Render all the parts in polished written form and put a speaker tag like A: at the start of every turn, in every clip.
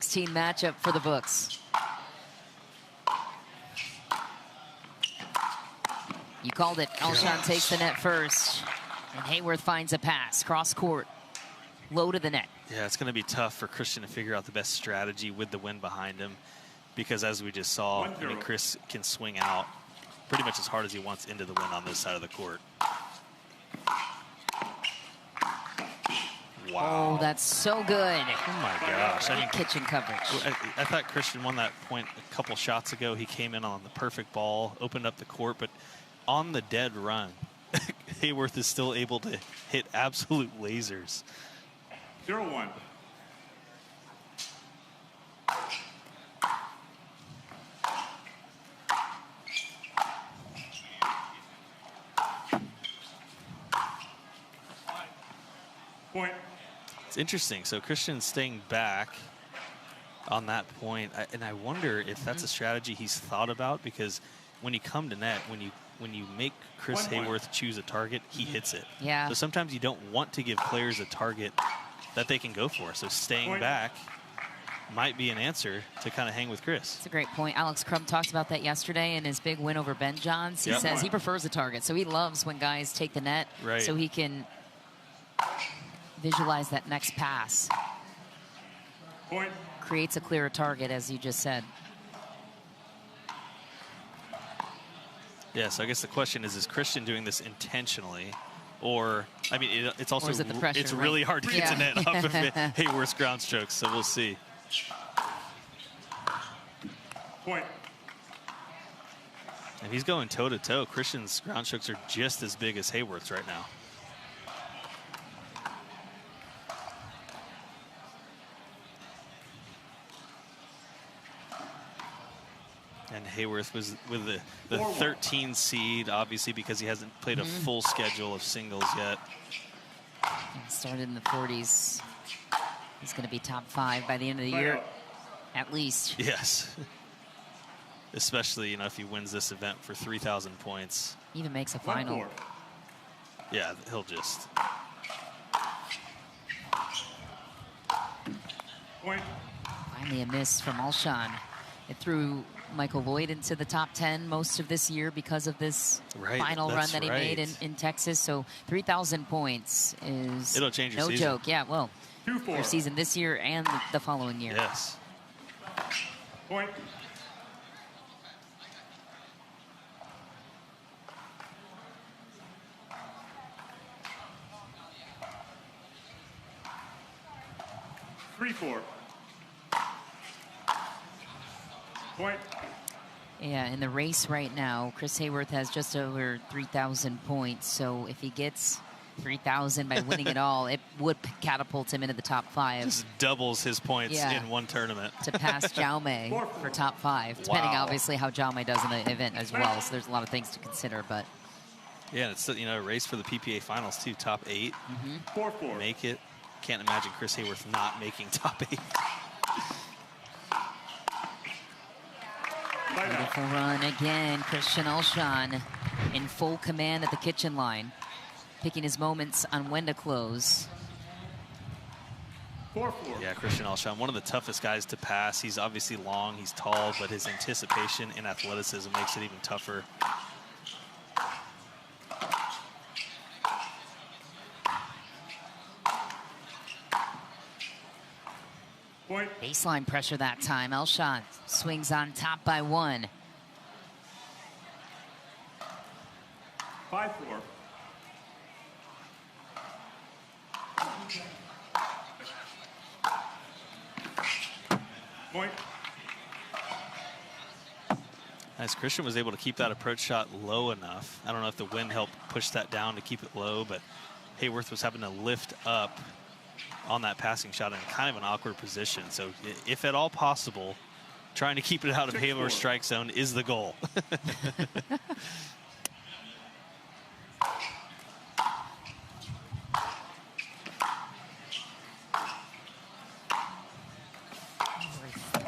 A: 16 matchup for the books. You called it. Alshon takes the net first, and Haworth finds a pass cross court, low to the net.
B: Yeah, it's going to be tough for Christian to figure out the best strategy with the wind behind him, because as we just saw, I mean, Chris can swing out pretty much as hard as he wants into the wind on this side of the court. Wow.
A: Oh, that's so good.
B: Oh my gosh. I mean,
A: kitchen coverage.
B: I thought Christian won that point a couple shots ago. He came in on the perfect ball, opened up the court, but on the dead run, Haworth is still able to hit absolute lasers.
C: 0-1. Point.
B: It's interesting. So Christian's staying back on that point, and I wonder if that's a strategy he's thought about, because when you come to net, when you make Chris Haworth choose a target, he hits it.
A: Yeah.
B: So sometimes you don't want to give players a target that they can go for. So staying back might be an answer to kind of hang with Chris.
A: That's a great point. Alex Crum talked about that yesterday in his big win over Ben Johns. He says he prefers a target, so he loves when guys take the net, so he can visualize that next pass.
C: Point.
A: Creates a clearer target, as you just said.
B: Yeah, so I guess the question is Christian doing this intentionally? Or, I mean, it's also,
A: the pressure,
B: it's really hard to get to net off of Haworth's ground strokes, so we'll see.
C: Point.
B: And he's going toe-to-toe. Christian's ground strokes are just as big as Haworth's right now. And Haworth was with the 13 seed, obviously, because he hasn't played a full schedule of singles yet.
A: He started in the 40s. He's going to be top 5 by the end of the year, at least.
B: Yes. Especially, you know, if he wins this event for 3,000 points.
A: Even makes a final.
B: Yeah, he'll just.
C: Point.
A: Finally a miss from Alshon. It threw Michael Lloyd into the top 10 most of this year because of this final run that he made in Texas. So 3,000 points is
B: it'll change your
A: no
B: season.
A: joke. Yeah, well, your season this year and the following year.
B: Yes.
C: Point. Three-four. Point.
A: Yeah, in the race right now, Chris Haworth has just over 3,000 points. So if he gets 3,000 by winning it all, it would catapult him into the top 5.
B: Just doubles his points in one tournament.
A: To pass Jaume for top 5, depending obviously how Jaume does in the event as well. So there's a lot of things to consider, but.
B: Yeah, and it's, you know, a race for the PPA finals too, top 8.
C: 4-4.
B: Make it. Can't imagine Chris Haworth not making top 8.
A: Beautiful run again. Christian Alshon in full command at the kitchen line, picking his moments on when to close.
C: 4-4.
B: Yeah, Christian Alshon, one of the toughest guys to pass. He's obviously long, he's tall, but his anticipation and athleticism makes it even tougher.
C: Point.
A: Baseline pressure that time. Alshon swings on top by 1.
C: 5-4. Point.
B: Nice. Christian was able to keep that approach shot low enough. I don't know if the wind helped push that down to keep it low, but Haworth was having to lift up on that passing shot in kind of an awkward position. So if at all possible, trying to keep it out of Haworth's strike zone is the goal.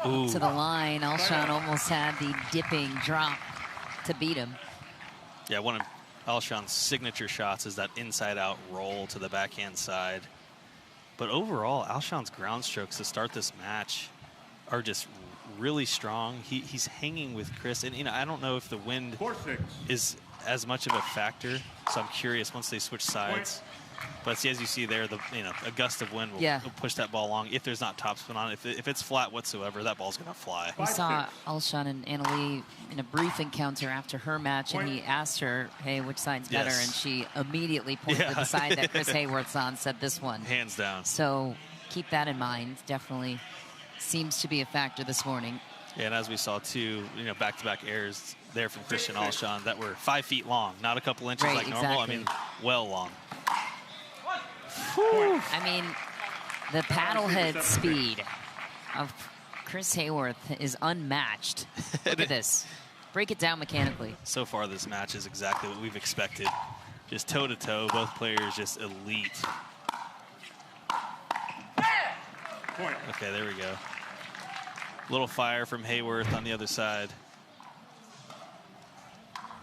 A: Ooh. To the line, Alshon almost had the dipping drop to beat him.
B: Yeah, one of Alshon's signature shots is that inside-out roll to the backhand side. But overall, Alshon's ground strokes to start this match are just really strong. He's hanging with Chris, and I don't know if the wind is as much of a factor. So I'm curious once they switch sides. But see, as you see there, a gust of wind will push that ball along if there's not topspin on it. If it's flat whatsoever, that ball's going to fly.
A: We saw Alshon and Annalie in a brief encounter after her match, and he asked her, hey, which side's better? And she immediately pointed to the side that Chris Haworth's on, said this one.
B: Hands down.
A: So keep that in mind. Definitely seems to be a factor this morning.
B: Yeah, and as we saw, too, back-to-back airs there from Christian Alshon that were 5 feet long, not a couple inches like normal. I mean, well long.
A: Whew. I mean, the paddlehead speed of Chris Haworth is unmatched. Look at this. Break it down mechanically.
B: So far, this match is exactly what we've expected. Just toe-to-toe, both players just elite. Okay, there we go. Little fire from Haworth on the other side.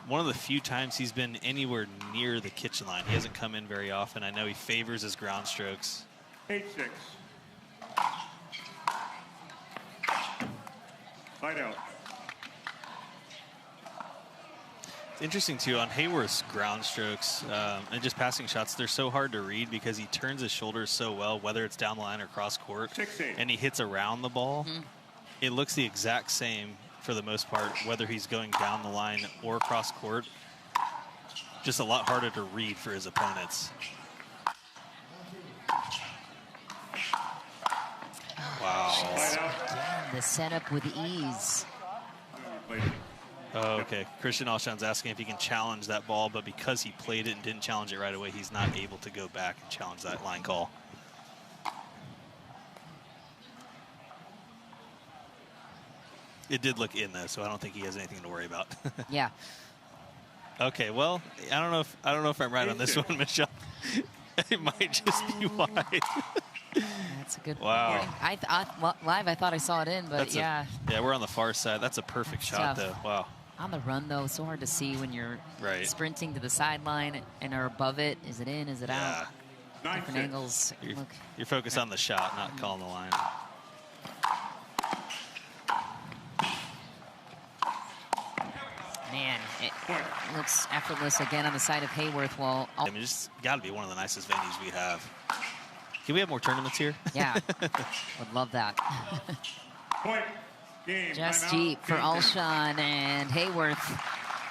B: One of the few times he's been anywhere near the kitchen line. He hasn't come in very often. I know he favors his ground strokes.
C: 8-6. Side out.
B: It's interesting, too, on Haworth's ground strokes and just passing shots, they're so hard to read because he turns his shoulders so well, whether it's down the line or cross court, and he hits around the ball. It looks the exact same for the most part, whether he's going down the line or cross court. Just a lot harder to read for his opponents. Wow.
A: Again, the setup with ease.
B: Oh, okay. Christian Alshon's asking if he can challenge that ball, but because he played it and didn't challenge it right away, he's not able to go back and challenge that line call. It did look in though, so I don't think he has anything to worry about.
A: Yeah.
B: Okay, well, I don't know if I'm right on this one, Michelle. It might just be wide.
A: That's a good
B: wow.
A: point. Live, I thought I saw it in, but yeah,
B: we're on the far side. That's a perfect shot, though. Wow.
A: On the run, though, so hard to see when you're sprinting to the sideline and are above it. Is it in? Is it out? Different angles.
B: You're focused on the shot, not calling the line.
A: Man, it looks effortless again on the side of Haworth. Well,
B: I mean, it's got to be one of the nicest venues we have. Can we have more tournaments here?
A: Yeah, would love that.
C: Point. Game.
A: Just deep for Alshon, and Haworth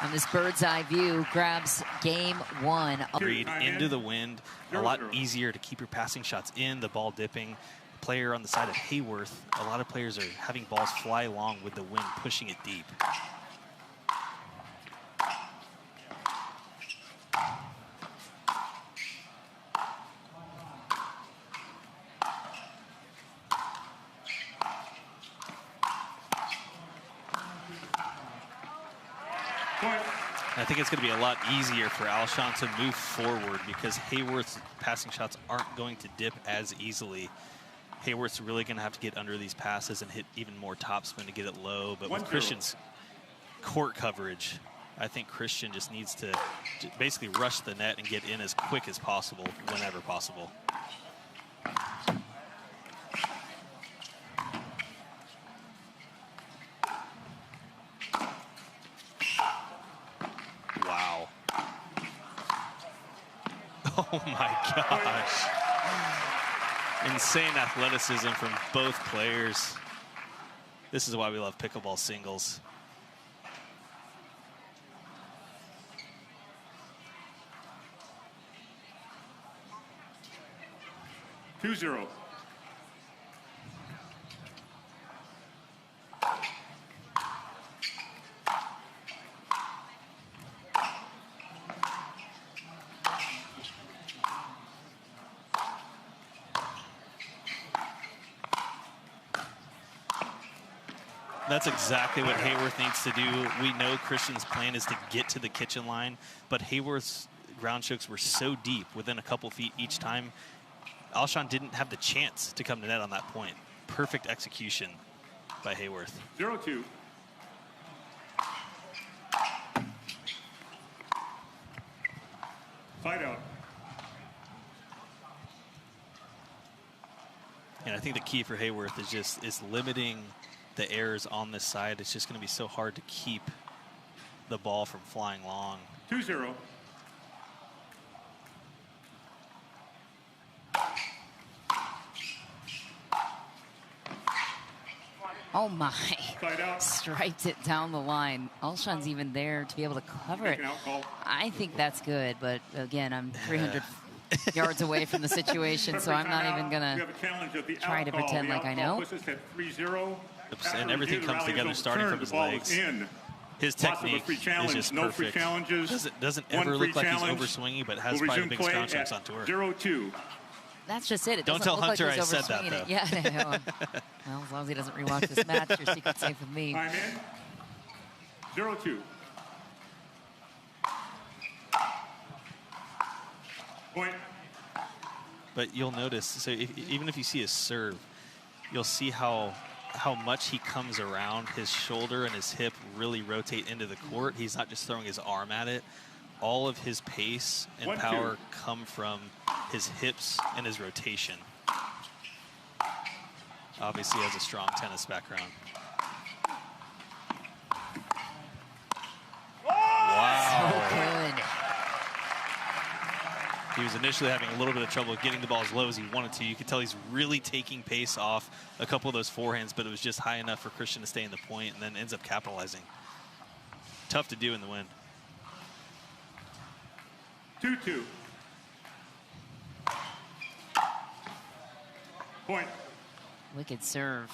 A: on this bird's eye view grabs game one.
B: Read into the wind, a lot easier to keep your passing shots in, the ball dipping. Player on the side of Haworth, a lot of players are having balls fly along with the wind pushing it deep. I think it's going to be a lot easier for Alshon to move forward because Haworth's passing shots aren't going to dip as easily. Haworth's really going to have to get under these passes and hit even more topspin to get it low. But with Christian's court coverage, I think Christian just needs to basically rush the net and get in as quick as possible, whenever possible. Wow. Oh my gosh. Insane athleticism from both players. This is why we love pickleball singles.
C: Two zero.
B: That's exactly what Haworth needs to do. We know Christian's plan is to get to the kitchen line, but Haworth's ground strokes were so deep, within a couple feet each time. Alshon didn't have the chance to come to net on that point. Perfect execution by Haworth.
C: 0-2. Side out.
B: And I think the key for Haworth is limiting the errors on this side. It's just going to be so hard to keep the ball from flying long.
C: 2-0.
A: Oh my, striped it down the line. Alshon's even there to be able to cover it. I think that's good, but again, I'm 300 yards away from the situation, so I'm not even gonna try to pretend like I know.
B: And everything comes together starting from his legs. His technique is just perfect. Doesn't ever look like he's overswinging, but has probably the biggest ground strokes on tour.
C: 0-2.
A: That's just it.
B: Don't tell Hunter I said that, though.
A: Yeah, I know. Well, as long as he doesn't rewatch this match, your secret's safe with me.
C: I'm in. 0-2. Point.
B: But you'll notice, so even if you see his serve, you'll see how much he comes around. His shoulder and his hip really rotate into the court. He's not just throwing his arm at it. All of his pace and power come from his hips and his rotation. Obviously, he has a strong tennis background. Wow.
A: So good.
B: He was initially having a little bit of trouble getting the ball as low as he wanted to. You could tell he's really taking pace off a couple of those forehands, but it was just high enough for Christian to stay in the point and then ends up capitalizing. Tough to do in the wind.
C: 2-2. Point.
A: Wicked serve.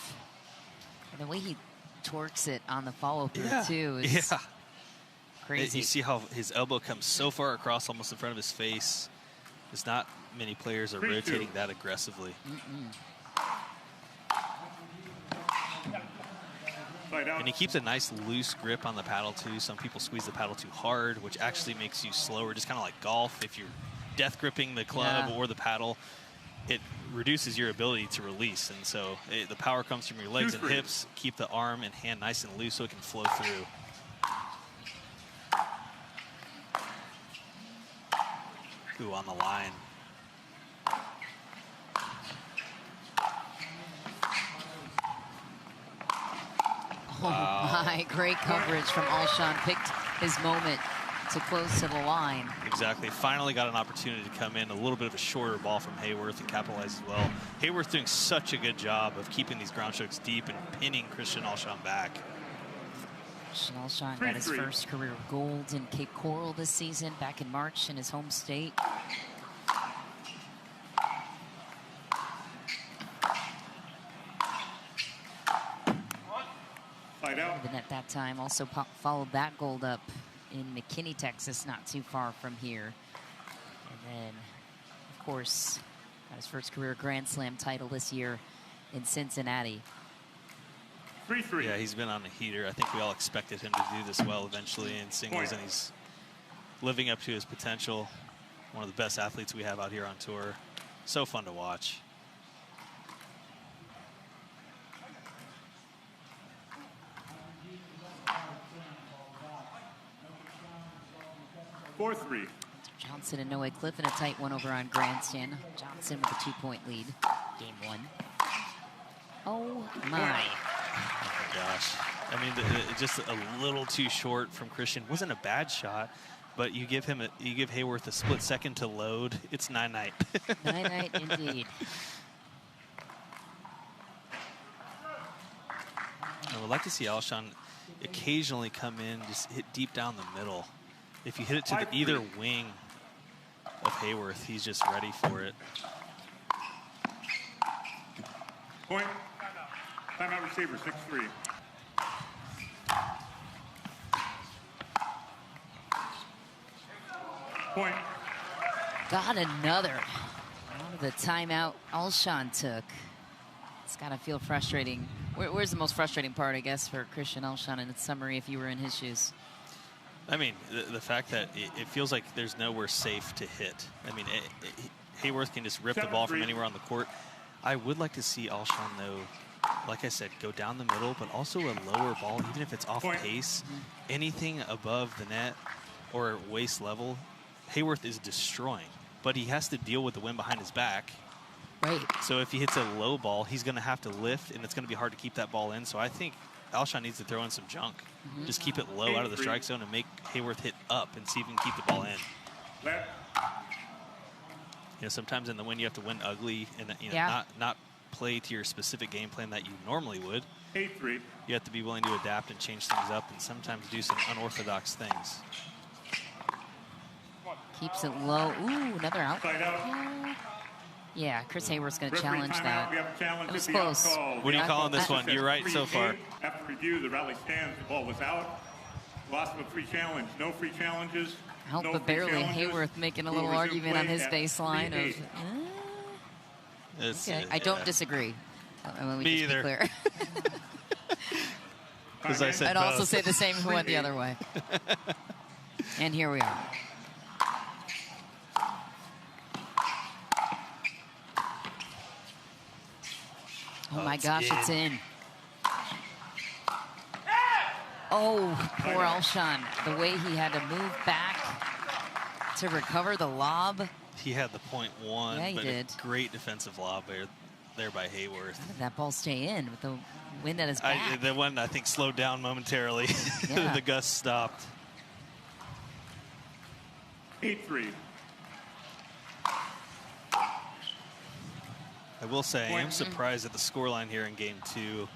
A: And the way he torques it on the follow-through, too, is crazy.
B: You see how his elbow comes so far across, almost in front of his face. There's not many players are rotating that aggressively. And he keeps a nice loose grip on the paddle too. Some people squeeze the paddle too hard, which actually makes you slower, just kind of like golf. If you're death gripping the club or the paddle, it reduces your ability to release. And so the power comes from your legs and hips. Keep the arm and hand nice and loose so it can flow through. Ooh, on the line.
A: Oh my, great coverage from Alshon. Picked his moment to close to the line.
B: Exactly. Finally got an opportunity to come in. A little bit of a shorter ball from Haworth and capitalize as well. Haworth doing such a good job of keeping these ground strokes deep and pinning Christian Alshon back.
A: Christian Alshon got his first career gold in Cape Coral this season, back in March in his home state. And at that time also followed that gold up in McKinney, Texas, not too far from here. And then, of course, got his first career Grand Slam title this year in Cincinnati.
C: 3-3.
B: Yeah, he's been on a heater. I think we all expected him to do this well eventually in singles, and he's living up to his potential. One of the best athletes we have out here on tour. So fun to watch.
C: 4-3.
A: Johnson and Noe Cliff in a tight one over on Grandstand. Johnson with a 2-point lead. Game one. Oh my.
B: Oh my gosh. I mean, just a little too short from Christian. Wasn't a bad shot, but you give Haworth a split second to load. It's 9-9.
A: 9-9 indeed.
B: I would like to see Alshon occasionally come in, just hit deep down the middle. If you hit it to either wing of Haworth, he's just ready for it.
C: Point. Timeout receiver, 6-3. Point.
A: Got another. Out of the timeout Alshon took. It's got to feel frustrating. Where's the most frustrating part, I guess, for Christian Alshon in its summary if you were in his shoes?
B: I mean, the fact that it feels like there's nowhere safe to hit. I mean, Haworth can just rip the ball from anywhere on the court. I would like to see Alshon, though, like I said, go down the middle, but also a lower ball, even if it's off pace. Anything above the net or waist level, Haworth is destroying. But he has to deal with the wind behind his back
A: Right.
B: So if he hits a low ball, he's going to have to lift, and it's going to be hard to keep that ball in. So I think Alshon needs to throw in some junk. Just keep it low out of the strike zone and make Haworth hit up and see if he can keep the ball in. Sometimes in the wind you have to win ugly and not play to your specific game plan that you normally would.
C: 8-3.
B: You have to be willing to adapt and change things up and sometimes do some unorthodox things.
A: Keeps it low. Ooh, another out. Yeah, Chris Haworth's going to challenge that. That was close.
B: What are you calling this one? You're right so far.
C: After review, the rally stands. The ball was out. Lost of a free challenge. No free challenges.
A: Help but barely. Haworth making a little argument on his baseline of. Okay. I don't disagree.
B: Me either. Because I said
A: I'd
B: both.
A: also say the same who went the other way. And here we are. Oh my gosh, it's in. Oh, poor Alshon. The way he had to move back to recover the lob.
B: He had the .1,
A: yeah, he
B: but
A: did.
B: A great defensive lob there by Haworth.
A: How did that ball stay in with the wind at his back?
B: The one, I think, slowed down momentarily.
A: Yeah.
B: The gust stopped.
C: 8-3.
B: I will say, I am surprised at the scoreline here in game 2.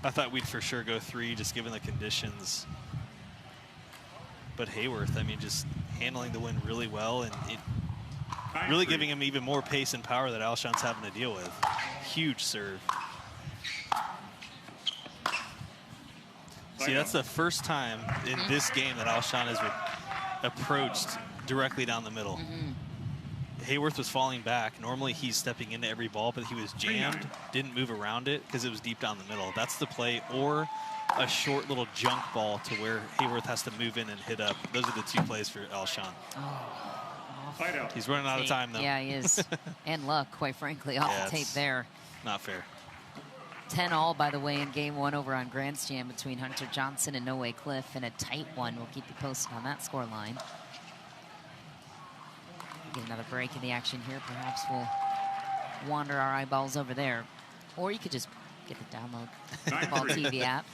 B: I thought we'd for sure go 3 just given the conditions. But Haworth, I mean, just handling the wind really well and really giving him even more pace and power that Alshon's having to deal with. Huge serve. See, that's the first time in this game that Alshon has approached directly down the middle. Haworth was falling back. Normally he's stepping into every ball, but he was jammed, didn't move around it because it was deep down the middle. That's the play, or a short little junk ball to where Haworth has to move in and hit up. Those are the 2 plays for Alshon. He's running out of time, though.
A: Yeah, he is. And luck, quite frankly, off the tape there.
B: Not fair.
A: 10-all, by the way, in game 1 over on Grandstand between Hunter Johnson and No Way Cliff, and a tight one. We'll keep you posted on that score line. Get another break in the action here. Perhaps we'll wander our eyeballs over there. Or you could just get the download Pickleball TV app.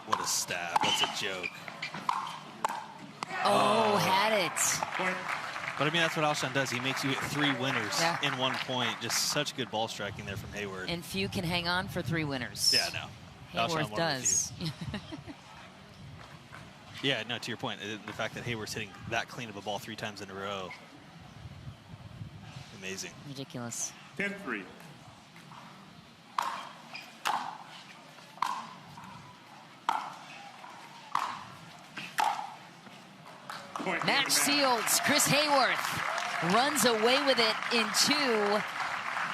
B: What a stab. That's a joke.
A: Oh, had it.
B: But, I mean, that's what Alshon does. He makes you hit 3 winners in 1 point. Just such good ball striking there from Haworth.
A: And few can hang on for 3 winners.
B: Yeah, no.
A: Haworth does.
B: Yeah, no, to your point, the fact that Haworth's hitting that clean of a ball 3 times in a row. Amazing.
A: Ridiculous.
C: 10-3.
A: Match seals. Chris Haworth runs away with it in 2.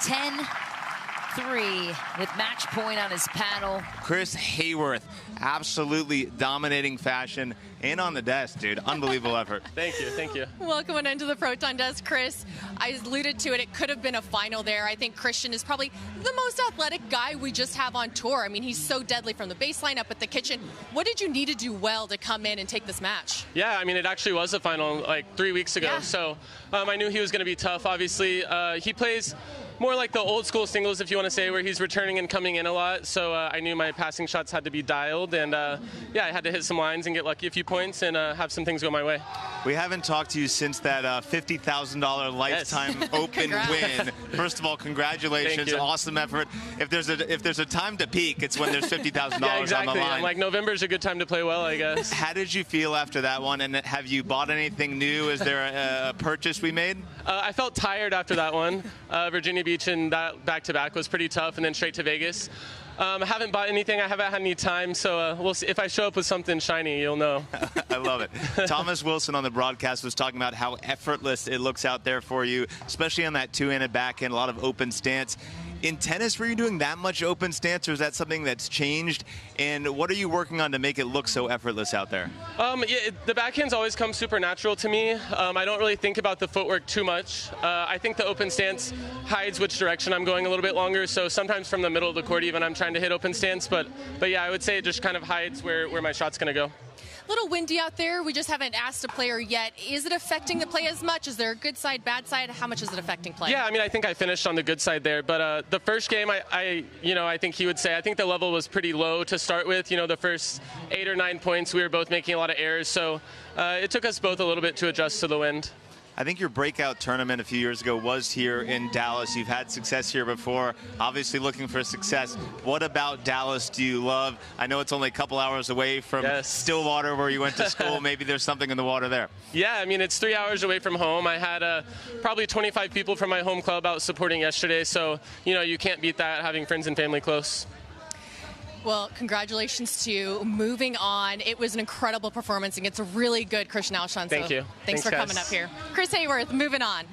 A: 10-3 with match point on his paddle.
D: Chris Haworth, absolutely dominating fashion and on the desk, dude. Unbelievable effort.
E: Thank you, thank you.
F: Welcome into the Proton desk, Chris. I alluded to it. It could have been a final there. I think Christian is probably the most athletic guy we just have on tour. I mean, he's so deadly from the baseline up at the kitchen. What did you need to do well to come in and take this match?
E: Yeah, I mean, it actually was a final like 3 weeks ago. Yeah. So I knew he was going to be tough, obviously. He plays more like the old school singles, if you want to say, where he's returning and coming in a lot. So I knew my passing shots had to be dialed. And yeah, I had to hit some lines and get lucky a few points and have some things go my way.
D: We haven't talked to you since that $50,000 lifetime open win. First of all, congratulations. Awesome effort. If there's a time to peak, it's when there's $50,000
E: yeah, exactly.
D: on the line.
E: I'm like, November's a good time to play well, I guess.
D: How did you feel after that one? And have you bought anything new? Is there a purchase we made?
E: I felt tired after that one. Virginia Beach and that back-to-back was pretty tough, and then straight to Vegas. I haven't bought anything. I haven't had any time, so we'll see. If I show up with something shiny, you'll know.
D: I love it. Thomas Wilson on the broadcast was talking about how effortless it looks out there for you, especially on that two-handed backhand, a lot of open stance. In tennis, were you doing that much open stance, or is that something that's changed? And what are you working on to make it look so effortless out there?
E: Yeah, the backhands always come super natural to me. I don't really think about the footwork too much. I think the open stance hides which direction I'm going a little bit longer, so sometimes from the middle of the court even I'm trying to hit open stance, but yeah, I would say it just kind of hides where my shot's going to go.
F: A little windy out there. We just haven't asked a player yet. Is it affecting the play as much? Is there a good side, bad side? How much is it affecting play?
E: Yeah, I mean, I think I finished on the good side there. But the first game, I think he would say, I think the level was pretty low to start with. The first 8 or 9 points, we were both making a lot of errors. So it took us both a little bit to adjust to the wind.
D: I think your breakout tournament a few years ago was here in Dallas. You've had success here before, obviously looking for success. What about Dallas do you love? I know it's only a couple hours away from Stillwater where you went to school. Maybe there's something in the water there.
E: Yeah, I mean, it's 3 hours away from home. I had probably 25 people from my home club out supporting yesterday. So, you can't beat that, having friends and family close.
F: Well, congratulations to you. Moving on, it was an incredible performance against a really good Christian Alshon.
E: Thank you.
F: Thanks for
E: guys.
F: coming up here. Chris Haworth, moving on.